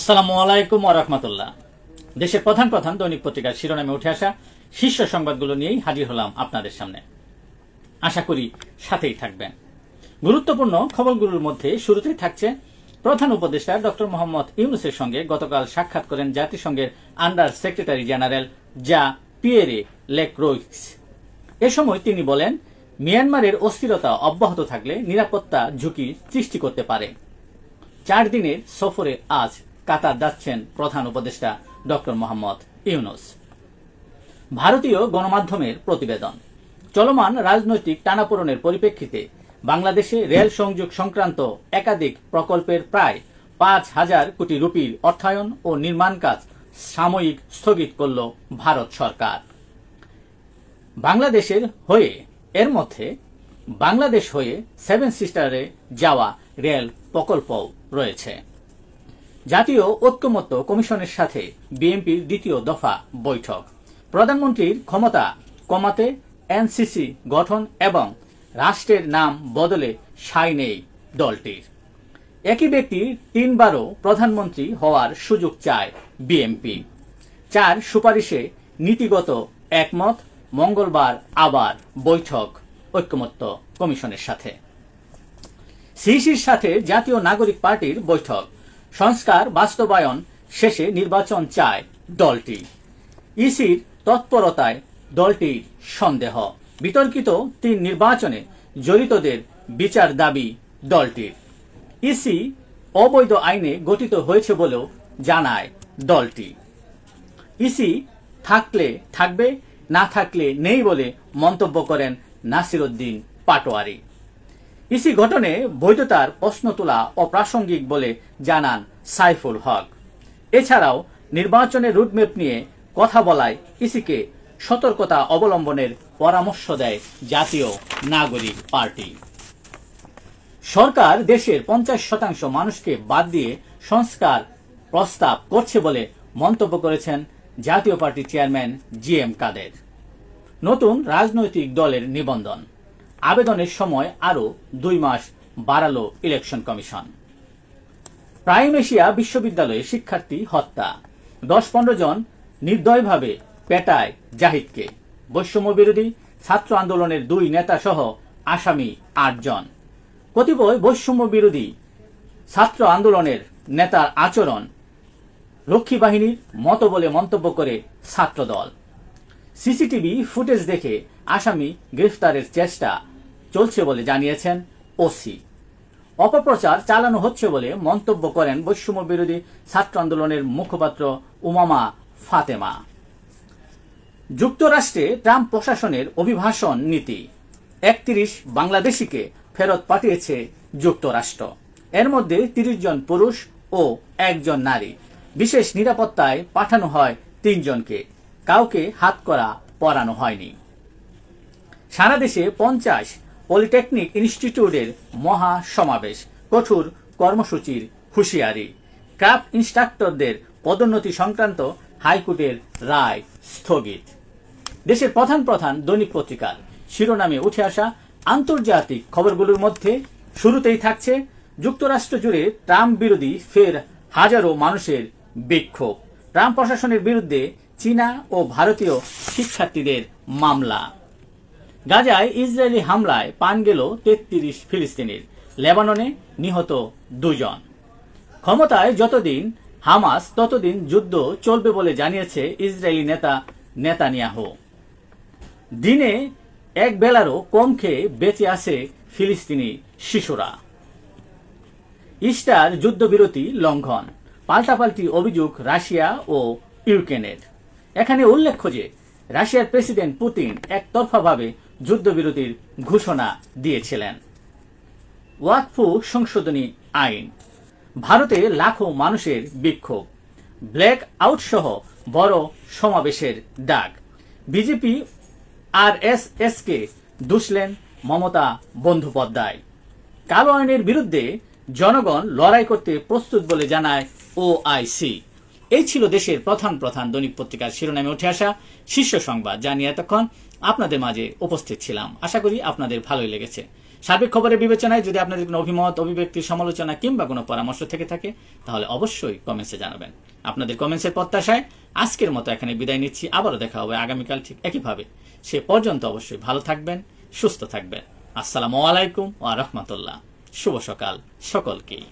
আসসালামু আলাইকুম ওয়া রাহমাতুল্লাহ। দেশের প্রধান প্রধান দৈনিক পত্রিকার শিরোনামে উঠে আসা শীর্ষ সংবাদগুলো নিয়েই হাজির হলাম আপনাদের সামনে। আশা করি সাথেই থাকবেন। গুরুত্বপূর্ণ খবরগুলোর মধ্যে শুরুতেই থাকছে প্রধান উপদেষ্টা ডক্টর মোহাম্মদ ইউনূসের সঙ্গে গতকাল সাক্ষাৎ করেন জাতিসংঘের আন্ডার সেক্রেটারি জেনারেল জা পিয়েরে লেক্রোইক্স। এ সময় তিনি বলেন, মিয়ানমারের অস্থিরতা অব্যাহত থাকলে নিরাপত্তা ঝুঁকি সৃষ্টি করতে পারে। 4 দিনের সফরে আজ কাতার যাচ্ছেন প্রধান উপদেষ্টা ডক্টর মোহাম্মদ ইউনূস। ভারতীয় গণমাধ্যমের প্রতিবেদন, চলমান রাজনৈতিক টানাপোড়েনের পরিপ্রেক্ষিতে বাংলাদেশে রেল সংযোগ সংক্রান্ত একাধিক প্রকল্পের প্রায় 5,000 কোটি রুপির অর্থায়ন ও নির্মাণ কাজ সাময়িক স্থগিত করল ভারত সরকার। বাংলাদেশের হয়ে এর মধ্যে বাংলাদেশ হয়ে 7 সিস্টারে যাওয়া রেল প্রকল্পও রয়েছে। জাতীয় ঐক্যমত্য কমিশনের সাথে বিএনপির দ্বিতীয় দফা বৈঠক, প্রধানমন্ত্রীর ক্ষমতা কমাতে এনসিসি গঠন এবং রাষ্ট্রের নাম বদলে সায় নেই দলটির। একই ব্যক্তি 3 বারও প্রধানমন্ত্রী হওয়ার সুযোগ চায় বিএনপি। 4 সুপারিশে নীতিগত একমত, মঙ্গলবার আবার বৈঠক ঐক্যমত্য কমিশনের সাথে। সিইসির সাথে জাতীয় নাগরিক পার্টির বৈঠক, সংস্কার বাস্তবায়ন শেষে নির্বাচন চায় দলটি। ইসির তৎপরতায় দলটির সন্দেহ, বিতর্কিত 3 নির্বাচনে জড়িতদের বিচার দাবি দলটির। ইসি অবৈধ আইনে গঠিত হয়েছে বলেও জানায় দলটি। ইসি থাকলে থাকবে, না থাকলে নেই বলে মন্তব্য করেন নাসিরউদ্দিন পাটোয়ারি। ইসি গঠনে বৈধতার প্রশ্ন তোলা অপ্রাসঙ্গিক বলে জানান সাইফুল হক। এছাড়াও নির্বাচনের রুটম্যাপ নিয়ে কথা বলায় ইসিকে সতর্কতা অবলম্বনের পরামর্শ দেয় জাতীয় নাগরিক পার্টি। সরকার দেশের 50% মানুষকে বাদ দিয়ে সংস্কার প্রস্তাব করছে বলে মন্তব্য করেছেন জাতীয় পার্টি চেয়ারম্যান জিএম কাদের। নতুন রাজনৈতিক দলের নিবন্ধন, আবেদনের সময় আরও 2 মাস বাড়ালো ইলেকশন কমিশন। প্রাইম এশিয়া বিশ্ববিদ্যালয়ে শিক্ষার্থী হত্যা, 10-15 জন নির্দয়ভাবে পেটায় জাহিদকে। বৈষম্য বিরোধী ছাত্র আন্দোলনের 2 নেতা সহ আসামি 8 জন। কতিপয় বৈষম্য বিরোধী ছাত্র আন্দোলনের নেতার আচরণ রক্ষী বাহিনীর মতো বলে মন্তব্য করে ছাত্রদল। সিসিটিভি ফুটেজ দেখে আসামি গ্রেফতারের চেষ্টা চলছে বলে জানিয়েছেন ওসি। অপপ্রচার চালানো হচ্ছে বলে মন্তব্য করেন বৈষম্য বিরোধী ছাত্র আন্দোলনের মুখপাত্র উমামা ফাতেমা। যুক্তরাষ্ট্রে ট্রাম্প প্রশাসনের অভিবাসন নীতি, 31 বাংলাদেশিকে ফেরত পাঠিয়েছে যুক্তরাষ্ট্র। এর মধ্যে 30 জন পুরুষ ও 1 জন নারী। বিশেষ নিরাপত্তায় পাঠানো হয় 3 জনকে, কাউকে হাতকড়া পরানো হয়নি। সারা দেশে 50 পলিটেকনিক ইনস্টিটিউটের মহা সমাবেশ, কঠোর কর্মসূচির হুঁশিয়ারি। ক্রাফট ইনস্ট্রাক্টরদের পদোন্নতি সংক্রান্ত হাইকোর্টের রায় স্থগিত। দেশের প্রধান প্রধান দৈনিক পত্রিকার শিরোনামে উঠে আসা আন্তর্জাতিক খবরগুলোর মধ্যে শুরুতেই থাকছে যুক্তরাষ্ট্র জুড়ে ট্রাম্প বিরোধী ফের হাজারো মানুষের বিক্ষোভ। ট্রাম্প প্রশাসনের বিরুদ্ধে চীনা ও ভারতীয় শিক্ষার্থীদের মামলা। গাজায় ইসরায়েলি হামলায় প্রাণ গেল 33 ফিলিস্তিনির, লেবাননে নিহত 2 জন। ক্ষমতায় যতদিন হামাস ততদিন যুদ্ধ চলবে বলে জানিয়েছে ইসরায়েলি নেতা নেতানিয়াহু। দিনে 1 বেলারও কম খেয়ে বেঁচে আছে ফিলিস্তিনি শিশুরা। ইস্টার যুদ্ধবিরতি লঙ্ঘন, পাল্টাপাল্টি অভিযোগ রাশিয়া ও ইউক্রেনের। এখানে উল্লেখ্য যে রাশিয়ার প্রেসিডেন্ট পুতিন একতরফাভাবে যুদ্ধবিরতির ঘোষণা দিয়েছিলেন। ওয়াকফ সংশোধনী আইন, ভারতে লাখো মানুষের বিক্ষোভ, ব্ল্যাক আউট সহ বড় সমাবেশের ডাক। বিজেপি আরএসএসকে দুষলেন মমতা বন্দ্যোপাধ্যায়। কালো আইনের বিরুদ্ধে জনগণ লড়াই করতে প্রস্তুত বলে জানায় ওআইসি। এই ছিল দেশের প্রধান প্রধান দৈনিক পত্রিকার শিরোনামে উঠে আসা শীর্ষ সংবাদ, যা নিয়ে এতক্ষণ আপনাদের মাঝে উপস্থিত ছিলাম। আশা করি আপনাদের ভালোই লেগেছে। সার্বিক খবরের বিবেচনায় যদি আপনাদের কোনো অভিমত, অভিব্যক্তি, সমালোচনা কিংবা কোনো পরামর্শ থেকে থাকে তাহলে অবশ্যই কমেন্টসে জানাবেন। আপনাদের কমেন্টসের প্রত্যাশায় আজকের মতো এখানে বিদায় নিচ্ছি। আবারও দেখা হবে আগামীকাল ঠিক একইভাবে। সে পর্যন্ত অবশ্যই ভালো থাকবেন, সুস্থ থাকবেন। আসসালামু আলাইকুম ওয়া রাহমাতুল্লাহ। শুভ সকাল সকলকেই।